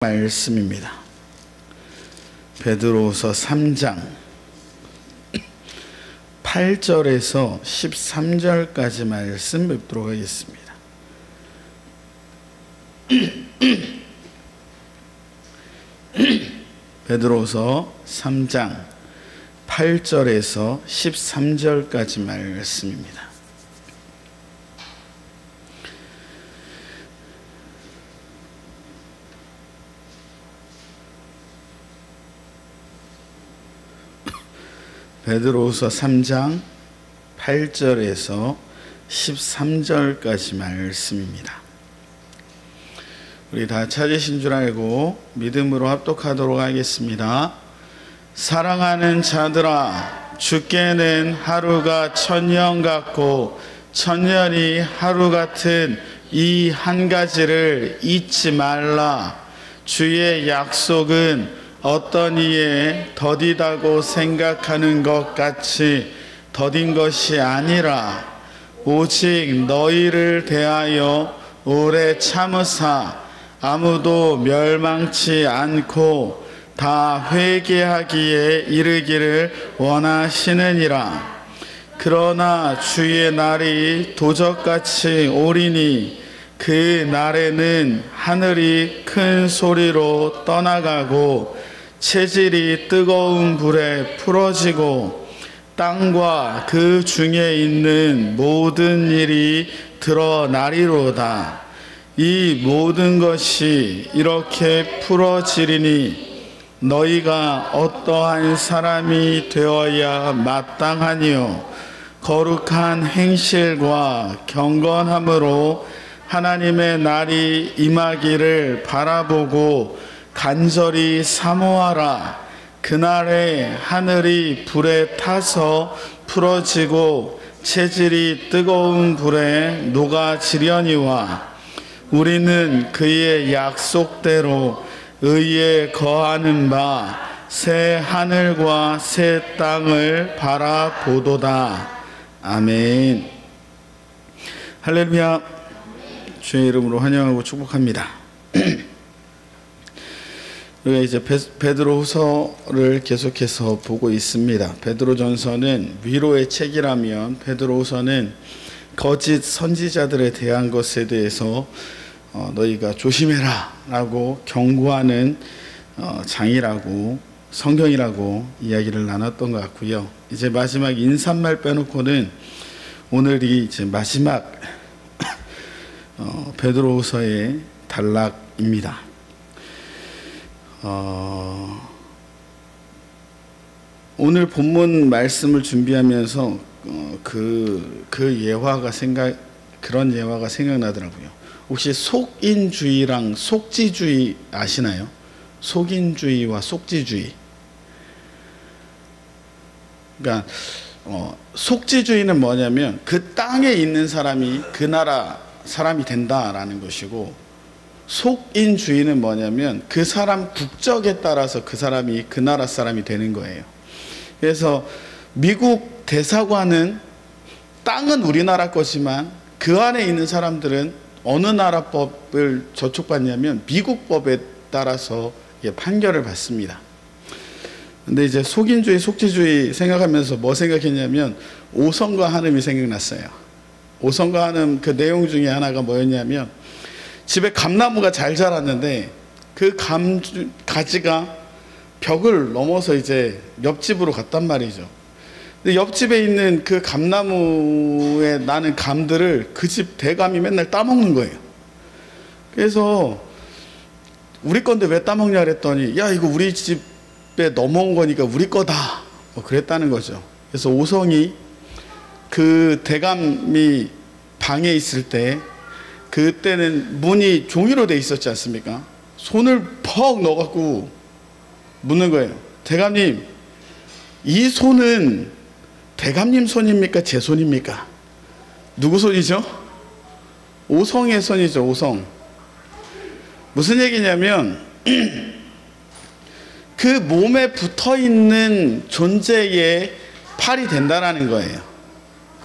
말씀입니다. 베드로후서 3장 8절에서 13절까지 말씀 뵙도록 하겠습니다. 베드로후서 3장 8절에서 13절까지 말씀입니다. 베드로후서 3장 8절에서 13절까지 말씀입니다. 우리 다 찾으신 줄 알고 믿음으로 합독하도록 하겠습니다. 사랑하는 자들아, 주께는 하루가 천년 같고 천년이 하루 같은 이 한 가지를 잊지 말라. 주의 약속은 어떤 이에 더디다고 생각하는 것 같이 더딘 것이 아니라 오직 너희를 대하여 오래 참으사 아무도 멸망치 않고 다 회개하기에 이르기를 원하시느니라. 그러나 주의 날이 도적같이 오리니 그 날에는 하늘이 큰 소리로 떠나가고 체질이 뜨거운 불에 풀어지고 땅과 그 중에 있는 모든 일이 드러나리로다. 이 모든 것이 이렇게 풀어지리니 너희가 어떠한 사람이 되어야 마땅하니요, 거룩한 행실과 경건함으로 하나님의 날이 임하기를 바라보고 간절히 사모하라. 그날에 하늘이 불에 타서 풀어지고 체질이 뜨거운 불에 녹아지려니와 우리는 그의 약속대로 의에 거하는 바 새 하늘과 새 땅을 바라보도다. 아멘. 할렐루야. 주의 이름으로 환영하고 축복합니다. 우리가 이제 베드로후서를 계속해서 보고 있습니다. 베드로전서는 위로의 책이라면 베드로후서는 거짓 선지자들에 대한 것에 대해서 너희가 조심해라 라고 경고하는 장이라고, 성경이라고 이야기를 나눴던 것 같고요. 이제 마지막 인사말 빼놓고는 오늘이 이제 마지막 베드로후서의 단락입니다. 오늘 본문 말씀을 준비하면서 그 예화가 그런 예화가 생각나더라고요. 혹시 속인주의랑 속지주의 아시나요? 속인주의와 속지주의. 그러니까 속지주의는 뭐냐면 그 땅에 있는 사람이 그 나라 사람이 된다라는 것이고, 속인주의는 뭐냐면 그 사람 국적에 따라서 그 사람이 그 나라 사람이 되는 거예요. 그래서 미국 대사관은 땅은 우리나라 거지만 그 안에 있는 사람들은 어느 나라 법을 저촉받냐면 미국 법에 따라서 판결을 받습니다. 근데 이제 속인주의, 속지주의 생각하면서 뭐 생각했냐면 오성과 한음이 생각났어요. 오성과 한음 그 내용 중에 하나가 뭐였냐면, 집에 감나무가 잘 자랐는데 그 가지가 벽을 넘어서 이제 옆집으로 갔단 말이죠. 근데 옆집에 있는 그 감나무에 나는 감들을 그 집 대감이 맨날 따먹는 거예요. 그래서 우리 건데 왜 따먹냐 그랬더니, 야 이거 우리 집에 넘어온 거니까 우리 거다 뭐 그랬다는 거죠. 그래서 오성이 그 대감이 방에 있을 때, 그때는 문이 종이로 돼 있었지 않습니까? 손을 퍽 넣어갖고 묻는 거예요. 대감님, 이 손은 대감님 손입니까? 제 손입니까? 누구 손이죠? 오성의 손이죠. 오성. 무슨 얘기냐면 그 몸에 붙어있는 존재의 팔이 된다라는 거예요.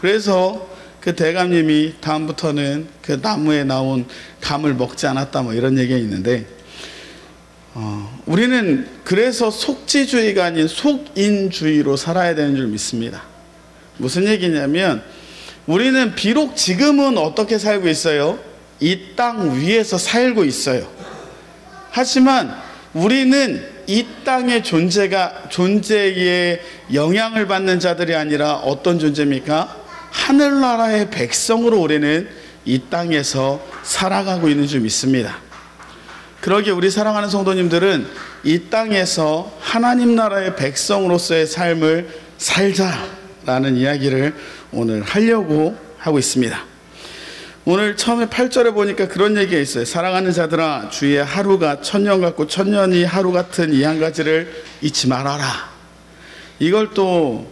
그래서 그 대감님이 다음부터는 그 나무에 나온 감을 먹지 않았다 뭐 이런 얘기가 있는데, 우리는 그래서 속지주의가 아닌 속인주의로 살아야 되는 줄 믿습니다. 무슨 얘기냐면 우리는 비록 지금은 어떻게 살고 있어요? 이 땅 위에서 살고 있어요. 하지만 우리는 이 땅의 존재에 영향을 받는 자들이 아니라 어떤 존재입니까? 하늘나라의 백성으로 우리는 이 땅에서 살아가고 있는 줄 믿습니다. 그러기에 우리 사랑하는 성도님들은 이 땅에서 하나님 나라의 백성으로서의 삶을 살자라는 이야기를 오늘 하려고 하고 있습니다. 오늘 처음에 8절에 보니까 그런 얘기가 있어요. 사랑하는 자들아, 주의 하루가 천년 같고 천년이 하루 같은 이 한 가지를 잊지 말아라. 이걸 또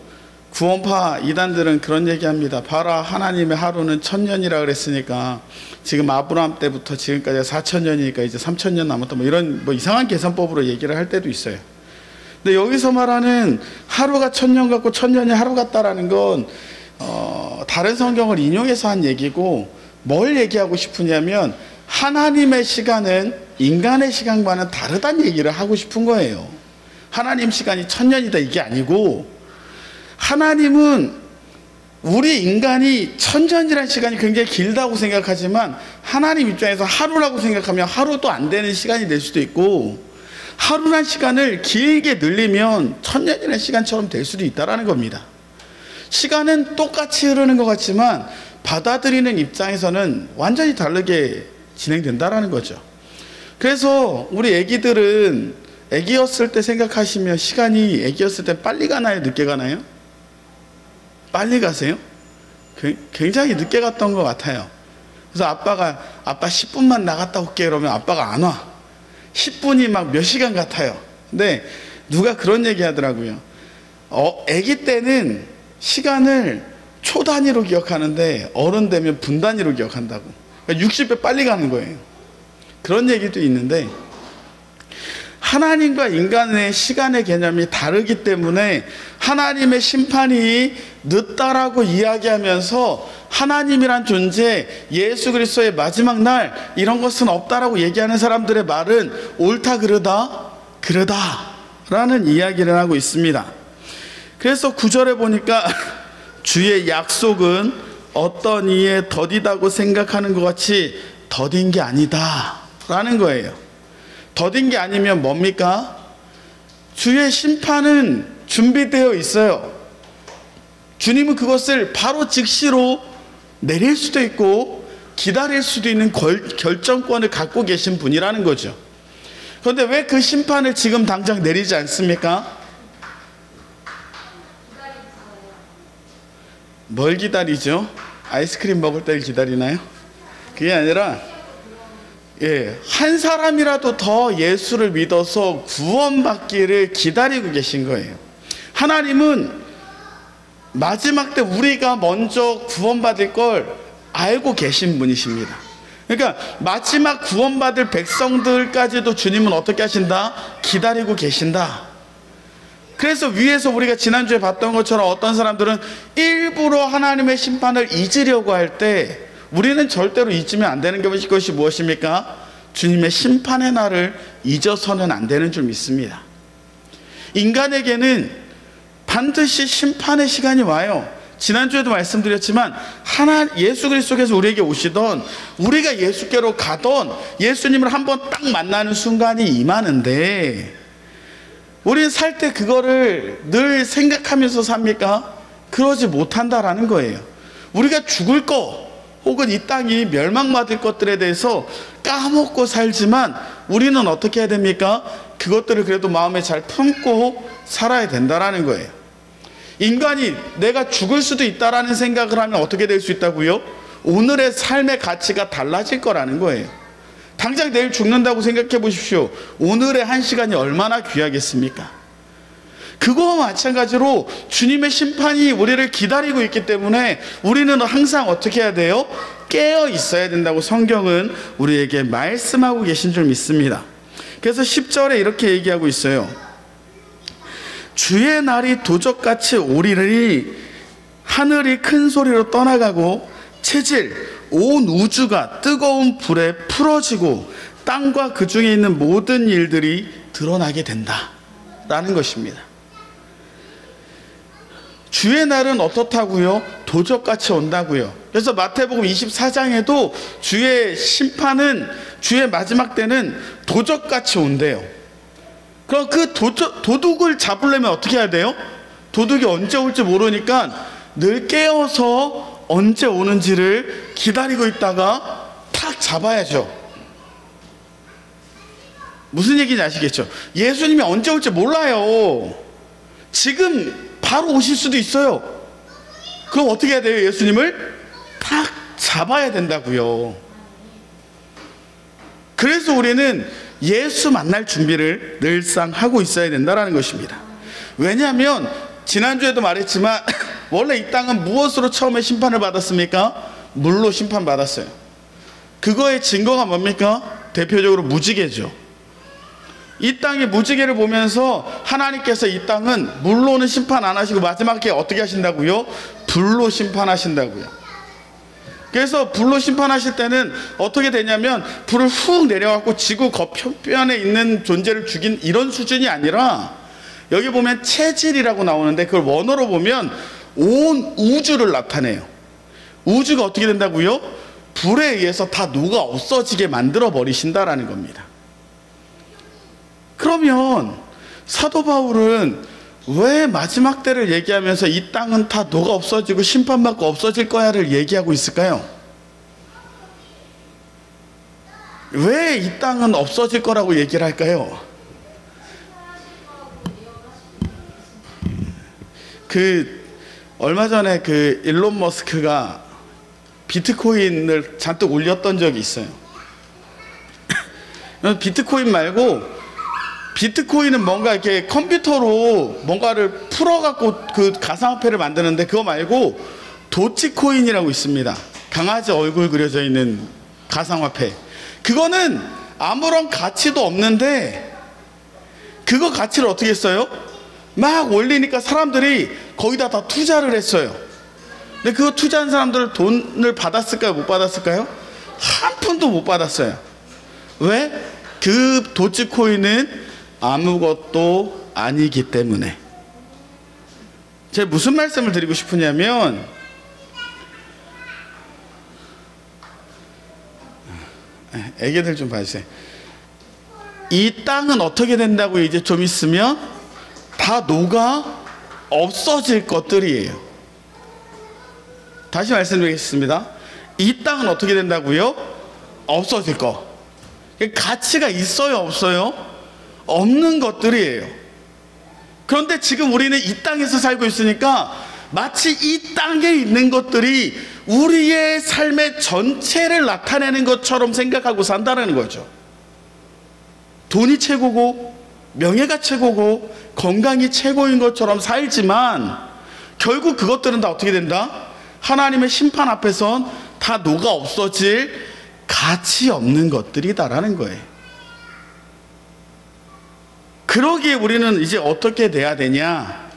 구원파 이단들은 그런 얘기합니다. 봐라, 하나님의 하루는 천년이라 그랬으니까 지금 아브라함 때부터 지금까지 4천년이니까 이제 3천년 남았다, 이런 이상한 계산법으로 얘기를 할 때도 있어요. 근데 여기서 말하는 하루가 천년 같고 천년이 하루 같다라는 건 다른 성경을 인용해서 한 얘기고, 뭘 얘기하고 싶으냐면 하나님의 시간은 인간의 시간과는 다르다는 얘기를 하고 싶은 거예요. 하나님 시간이 천년이다 이게 아니고, 하나님은 우리 인간이 천년이라는 시간이 굉장히 길다고 생각하지만 하나님 입장에서 하루라고 생각하면 하루도 안 되는 시간이 될 수도 있고, 하루란 시간을 길게 늘리면 천년이라는 시간처럼 될 수도 있다는 겁니다. 시간은 똑같이 흐르는 것 같지만 받아들이는 입장에서는 완전히 다르게 진행된다는 거죠. 그래서 우리 애기들은 애기였을 때 생각하시면 시간이 애기였을 때 빨리 가나요? 늦게 가나요? 빨리 가세요? 굉장히 늦게 갔던 것 같아요. 그래서 아빠 10분만 나갔다 올게 그러면 아빠가 안 와. 10분이 막 몇 시간 같아요. 근데 누가 그런 얘기 하더라고요. 애기 때는 시간을 초 단위로 기억하는데 어른 되면 분 단위로 기억한다고. 그러니까 60배 빨리 가는 거예요. 그런 얘기도 있는데, 하나님과 인간의 시간의 개념이 다르기 때문에 하나님의 심판이 늦다라고 이야기하면서 하나님이란 존재, 예수 그리스도의 마지막 날, 이런 것은 없다라고 얘기하는 사람들의 말은 옳다 그르다 라는 이야기를 하고 있습니다. 그래서 9절에 보니까 주의 약속은 어떤 이에 더디다고 생각하는 것 같이 더딘 게 아니다 라는 거예요. 더딘 게 아니면 뭡니까? 주의 심판은 준비되어 있어요. 주님은 그것을 바로 즉시로 내릴 수도 있고 기다릴 수도 있는 결정권을 갖고 계신 분이라는 거죠. 그런데 왜 그 심판을 지금 당장 내리지 않습니까? 뭘 기다리죠? 아이스크림 먹을 때를 기다리나요? 그게 아니라 한 사람이라도 더 예수를 믿어서 구원받기를 기다리고 계신 거예요. 하나님은 마지막 때 우리가 먼저 구원받을 걸 알고 계신 분이십니다. 그러니까 마지막 구원받을 백성들까지도 주님은 어떻게 하신다? 기다리고 계신다. 그래서 위에서 우리가 지난주에 봤던 것처럼 어떤 사람들은 일부러 하나님의 심판을 잊으려고 할 때 우리는 절대로 잊으면 안 되는 것이 무엇입니까? 주님의 심판의 날을 잊어서는 안 되는 줄 믿습니다. 인간에게는 반드시 심판의 시간이 와요. 지난주에도 말씀드렸지만 예수 그리스도께서 우리에게 오시던, 우리가 예수께로 가던, 예수님을 한번 딱 만나는 순간이 임하는데 우리는 살 때 그거를 늘 생각하면서 삽니까? 그러지 못한다라는 거예요. 우리가 죽을 거 혹은 이 땅이 멸망받을 것들에 대해서 까먹고 살지만 우리는 어떻게 해야 됩니까? 그것들을 그래도 마음에 잘 품고 살아야 된다라는 거예요. 인간이 내가 죽을 수도 있다라는 생각을 하면 어떻게 될 수 있다고요? 오늘의 삶의 가치가 달라질 거라는 거예요. 당장 내일 죽는다고 생각해 보십시오. 오늘의 한 시간이 얼마나 귀하겠습니까? 그거와 마찬가지로 주님의 심판이 우리를 기다리고 있기 때문에 우리는 항상 어떻게 해야 돼요? 깨어 있어야 된다고 성경은 우리에게 말씀하고 계신 줄 믿습니다. 그래서 10절에 이렇게 얘기하고 있어요. 주의 날이 도적같이 오리니 하늘이 큰 소리로 떠나가고 체질 온 우주가 뜨거운 불에 풀어지고 땅과 그 중에 있는 모든 일들이 드러나게 된다라는 것입니다. 주의 날은 어떻다고요? 도적같이 온다고요. 그래서 마태복음 24장에도 주의 심판은, 주의 마지막 때는 도적같이 온대요. 그럼 그 도둑을 잡으려면 어떻게 해야 돼요? 도둑이 언제 올지 모르니까 늘 깨어서 언제 오는지를 기다리고 있다가 탁 잡아야죠. 무슨 얘기인지 아시겠죠? 예수님이 언제 올지 몰라요. 지금 바로 오실 수도 있어요. 그럼 어떻게 해야 돼요? 예수님을 탁 잡아야 된다고요. 그래서 우리는 예수 만날 준비를 늘상 하고 있어야 된다는 것입니다. 왜냐하면 지난주에도 말했지만 원래 이 땅은 무엇으로 처음에 심판을 받았습니까? 물로 심판받았어요. 그거의 증거가 뭡니까? 대표적으로 무지개죠. 이 땅의 무지개를 보면서 하나님께서 이 땅은 물로는 심판 안 하시고 마지막에 어떻게 하신다고요? 불로 심판하신다고요. 그래서 불로 심판하실 때는 어떻게 되냐면 불을 훅 내려갖고 지구 겉표면에 있는 존재를 죽인 이런 수준이 아니라, 여기 보면 체질이라고 나오는데 그걸 원어로 보면 온 우주를 나타내요. 우주가 어떻게 된다고요? 불에 의해서 다 녹아 없어지게 만들어 버리신다라는 겁니다. 그러면 사도 바울은 왜 마지막 때를 얘기하면서 이 땅은 다 녹아 없어지고 심판받고 없어질 거야를 얘기하고 있을까요? 왜 이 땅은 없어질 거라고 얘기를 할까요? 얼마 전에 일론 머스크가 비트코인을 잔뜩 올렸던 적이 있어요. 비트코인 말고, 비트코인은 뭔가 이렇게 컴퓨터로 뭔가를 풀어갖고 그 가상화폐를 만드는데, 그거 말고 도치코인이라고 있습니다. 강아지 얼굴 그려져 있는 가상화폐. 그거는 아무런 가치도 없는데 그거 가치를 어떻게 했어요? 막 올리니까 사람들이 거기다 다 투자를 했어요. 근데 그거 투자한 사람들은 돈을 받았을까요? 못 받았을까요? 한 푼도 못 받았어요. 왜? 그 도치코인은 아무것도 아니기 때문에. 제가 무슨 말씀을 드리고 싶으냐면, 애기들 좀 봐주세요. 이 땅은 어떻게 된다고 이제 좀 있으면 다 녹아 없어질 것들이에요. 다시 말씀드리겠습니다. 이 땅은 어떻게 된다고요? 없어질 거. 가치가 있어요, 없어요? 없는 것들이에요. 그런데 지금 우리는 이 땅에서 살고 있으니까 마치 이 땅에 있는 것들이 우리의 삶의 전체를 나타내는 것처럼 생각하고 산다는 거죠. 돈이 최고고 명예가 최고고 건강이 최고인 것처럼 살지만 결국 그것들은 다 어떻게 된다? 하나님의 심판 앞에선 다 녹아 없어질 가치 없는 것들이다라는 거예요. 그러기에 우리는 이제 어떻게 돼야 되냐?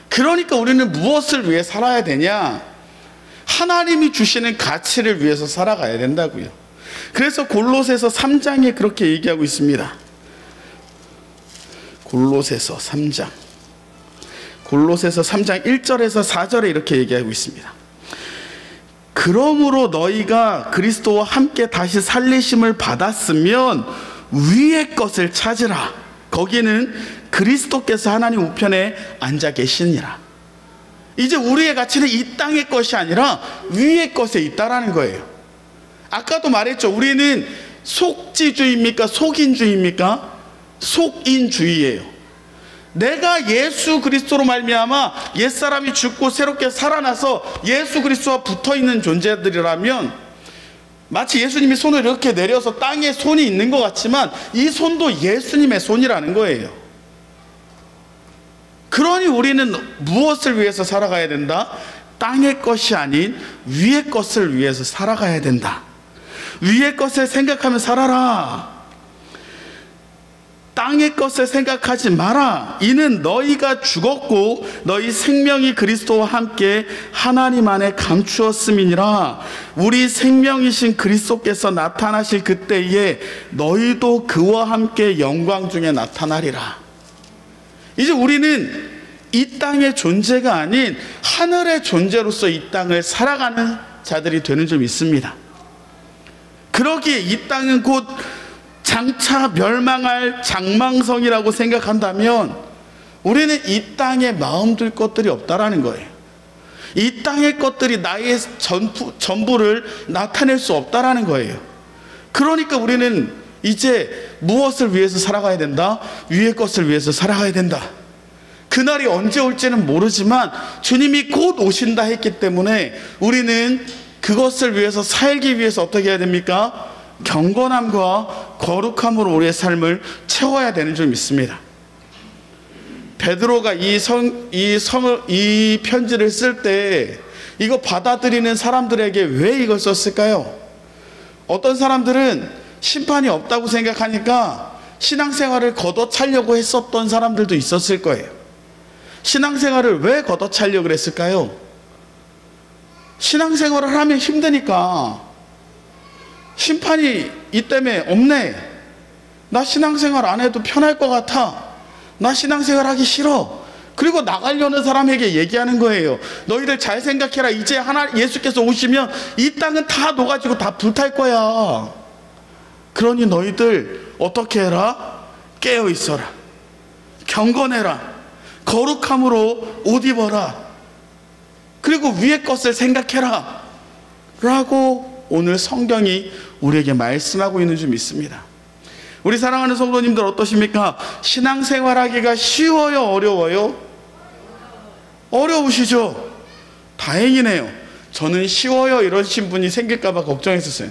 그러니까 우리는 무엇을 위해 살아야 되냐? 하나님이 주시는 가치를 위해서 살아가야 된다고요. 그래서 골로새서 3장에 그렇게 얘기하고 있습니다. 골로새서 3장 1절에서 4절에 이렇게 얘기하고 있습니다. 그러므로 너희가 그리스도와 함께 다시 살리심을 받았으면 위의 것을 찾으라. 거기는 그리스도께서 하나님 우편에 앉아 계시니라. 이제 우리의 가치는 이 땅의 것이 아니라 위의 것에 있다라는 거예요. 아까도 말했죠. 우리는 속지주의입니까? 속인주의입니까? 속인주의예요. 내가 예수 그리스도로 말미암아 옛사람이 죽고 새롭게 살아나서 예수 그리스도와 붙어있는 존재들이라면, 마치 예수님이 손을 이렇게 내려서 땅에 손이 있는 것 같지만 이 손도 예수님의 손이라는 거예요. 그러니 우리는 무엇을 위해서 살아가야 된다? 땅의 것이 아닌 위의 것을 위해서 살아가야 된다. 위의 것을 생각하며 살아라. 땅의 것을 생각하지 마라. 이는 너희가 죽었고 너희 생명이 그리스도와 함께 하나님 안에 감추었음이니라. 우리 생명이신 그리스도께서 나타나실 그때에 너희도 그와 함께 영광 중에 나타나리라. 이제 우리는 이 땅의 존재가 아닌 하늘의 존재로서 이 땅을 살아가는 자들이 되는 줄 믿습니다. 그러기에 이 땅은 곧 장차 멸망할 장망성이라고 생각한다면 우리는 이 땅에 마음 둘 것들이 없다라는 거예요. 이 땅의 것들이 나의 전부를 나타낼 수 없다라는 거예요. 그러니까 우리는 이제 무엇을 위해서 살아가야 된다? 위의 것을 위해서 살아가야 된다. 그날이 언제 올지는 모르지만 주님이 곧 오신다 했기 때문에 우리는 그것을 위해서 살기 위해서 어떻게 해야 됩니까? 경건함과 거룩함으로 우리의 삶을 채워야 되는 줄 믿습니다. 베드로가 이 편지를 쓸 때 이거 받아들이는 사람들에게 왜 이걸 썼을까요? 어떤 사람들은 심판이 없다고 생각하니까 신앙생활을 걷어차려고 했었던 사람들도 있었을 거예요. 신앙생활을 왜 걷어차려고 그랬을까요? 신앙생활을 하면 힘드니까. 심판이 이 때문에 없네. 나 신앙생활 안 해도 편할 것 같아. 나 신앙생활 하기 싫어. 그리고 나가려는 사람에게 얘기하는 거예요. 너희들 잘 생각해라. 이제 예수께서 오시면 이 땅은 다 녹아지고 다 불탈 거야. 그러니 너희들 어떻게 해라? 깨어 있어라. 경건해라. 거룩함으로 옷 입어라. 그리고 위의 것을 생각해라. 라고 오늘 성경이 우리에게 말씀하고 있는 줄 믿습니다. 우리 사랑하는 성도님들 어떠십니까? 신앙생활하기가 쉬워요? 어려워요? 어려우시죠? 다행이네요. 저는 쉬워요 이러신 분이 생길까 봐 걱정했었어요.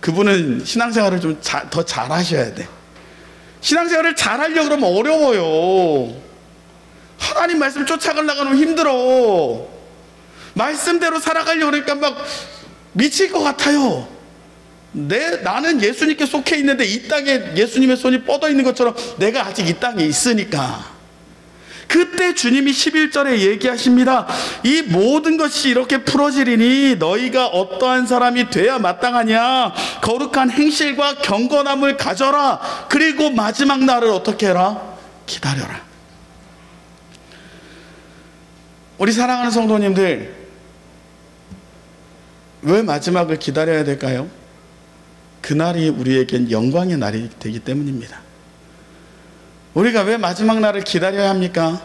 그분은 신앙생활을 좀 더 잘하셔야 돼. 신앙생활을 잘하려고 그러면 어려워요. 하나님 말씀 쫓아가려고 하면 힘들어. 말씀대로 살아가려고 그러니까 막 미칠 것 같아요. 나는 예수님께 속해 있는데 이 땅에 예수님의 손이 뻗어 있는 것처럼 내가 아직 이 땅에 있으니까. 그때 주님이 11절에 얘기하십니다. 이 모든 것이 이렇게 풀어지리니 너희가 어떠한 사람이 돼야 마땅하냐? 거룩한 행실과 경건함을 가져라. 그리고 마지막 날을 어떻게 해라? 기다려라. 우리 사랑하는 성도님들, 왜 마지막을 기다려야 될까요? 그날이 우리에겐 영광의 날이 되기 때문입니다. 우리가 왜 마지막 날을 기다려야 합니까?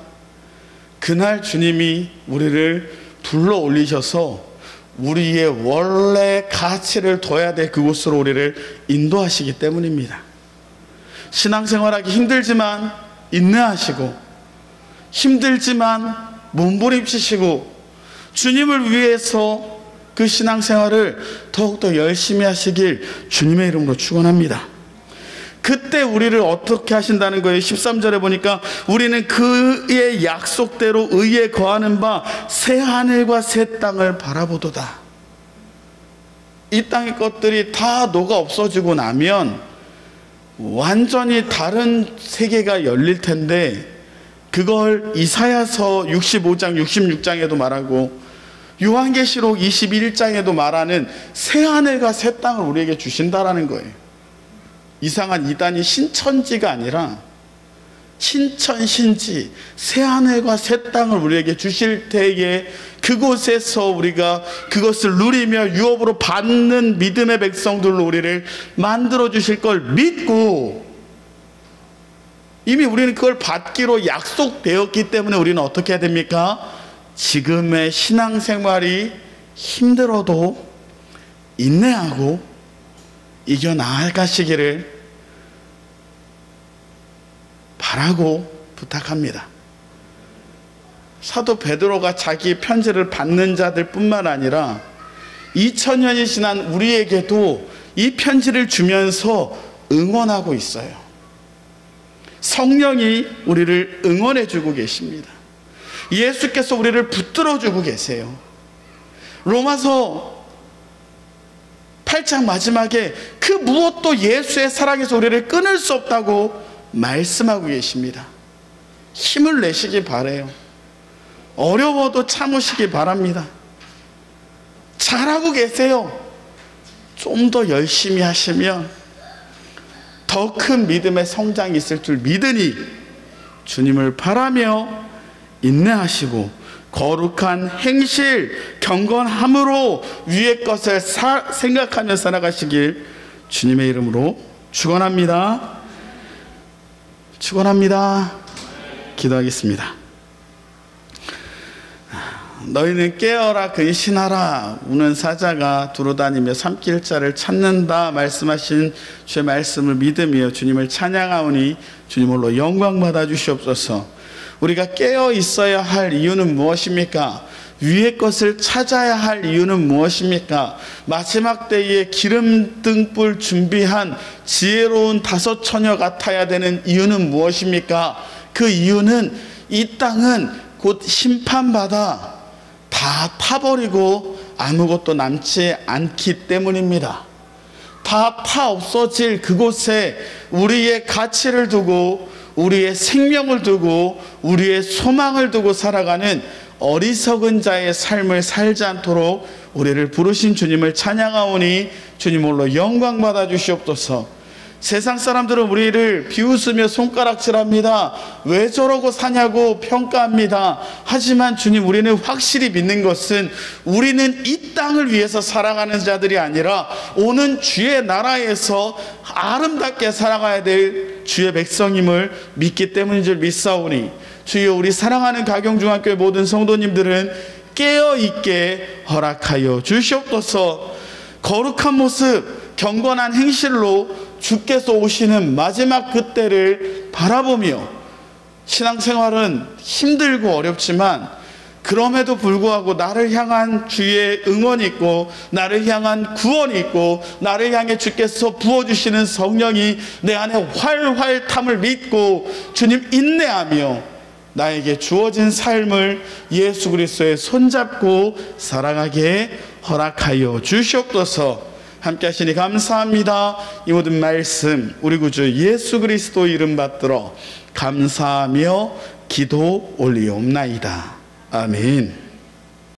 그날 주님이 우리를 불러 올리셔서 우리의 원래 가치를 둬야 될 그곳으로 우리를 인도하시기 때문입니다. 신앙생활하기 힘들지만 인내하시고, 힘들지만 몸부림치시고, 주님을 위해서 그 신앙생활을 더욱더 열심히 하시길 주님의 이름으로 축원합니다. 그때 우리를 어떻게 하신다는 거예요? 13절에 보니까 우리는 그의 약속대로 의에 거하는 바 새 하늘과 새 땅을 바라보도다. 이 땅의 것들이 다 녹아 없어지고 나면 완전히 다른 세계가 열릴 텐데, 그걸 이사야서 65장 66장에도 말하고 요한계시록 21장에도 말하는 새 하늘과 새 땅을 우리에게 주신다라는 거예요. 이상한 이단이 신천지가 아니라 신천신지, 새 하늘과 새 땅을 우리에게 주실 때에 그곳에서 우리가 그것을 누리며 유업으로 받는 믿음의 백성들로 우리를 만들어 주실 걸 믿고, 이미 우리는 그걸 받기로 약속되었기 때문에 우리는 어떻게 해야 됩니까? 지금의 신앙생활이 힘들어도 인내하고 이겨나가시기를 바라고 부탁합니다. 사도 베드로가 자기 편지를 받는 자들 뿐만 아니라 2000년이 지난 우리에게도 이 편지를 주면서 응원하고 있어요. 성령이 우리를 응원해 주고 계십니다. 예수께서 우리를 붙들어 주고 계세요. 로마서 8장 마지막에 그 무엇도 예수의 사랑에서 우리를 끊을 수 없다고 말씀하고 계십니다. 힘을 내시기 바라요. 어려워도 참으시기 바랍니다. 잘하고 계세요. 좀 더 열심히 하시면 더 큰 믿음의 성장이 있을 줄 믿으니 주님을 바라며 인내하시고 거룩한 행실, 경건함으로 위의 것을 생각하며 살아가시길 주님의 이름으로 축원합니다. 축원합니다. 기도하겠습니다. 너희는 깨어라 근신하라. 우는 사자가 두루다니며 삼킬 자를 찾는다 말씀하신 주의 말씀을 믿으며 주님을 찬양하오니 주님 홀로 영광 받아 주시옵소서. 우리가 깨어 있어야 할 이유는 무엇입니까? 위의 것을 찾아야 할 이유는 무엇입니까? 마지막 때에 기름 등불 준비한 지혜로운 다섯 처녀 같아야 되는 이유는 무엇입니까? 그 이유는 이 땅은 곧 심판받아 다 타버리고 아무것도 남지 않기 때문입니다. 다 없어질 그곳에 우리의 가치를 두고 우리의 생명을 두고 우리의 소망을 두고 살아가는 어리석은 자의 삶을 살지 않도록 우리를 부르신 주님을 찬양하오니 주님 홀로 영광 받아 주시옵소서. 세상 사람들은 우리를 비웃으며 손가락질합니다. 왜 저러고 사냐고 평가합니다. 하지만 주님, 우리는 확실히 믿는 것은 우리는 이 땅을 위해서 살아가는 자들이 아니라 오는 주의 나라에서 아름답게 살아가야 될 주의 백성임을 믿기 때문인 줄 믿사오니 주여, 우리 사랑하는 가경중학교의 모든 성도님들은 깨어있게 허락하여 주시옵소서. 거룩한 모습, 경건한 행실로 주께서 오시는 마지막 그때를 바라보며 신앙생활은 힘들고 어렵지만 그럼에도 불구하고 나를 향한 주의 응원이 있고 나를 향한 구원이 있고 나를 향해 주께서 부어주시는 성령이 내 안에 활활 탐을 믿고 주님 인내하며 나에게 주어진 삶을 예수 그리스도의 손잡고 살아가게 허락하여 주시옵소서. 함께 하시니 감사합니다. 이 모든 말씀 우리 구주 예수 그리스도 이름 받들어 감사하며 기도 올리옵나이다. 아멘.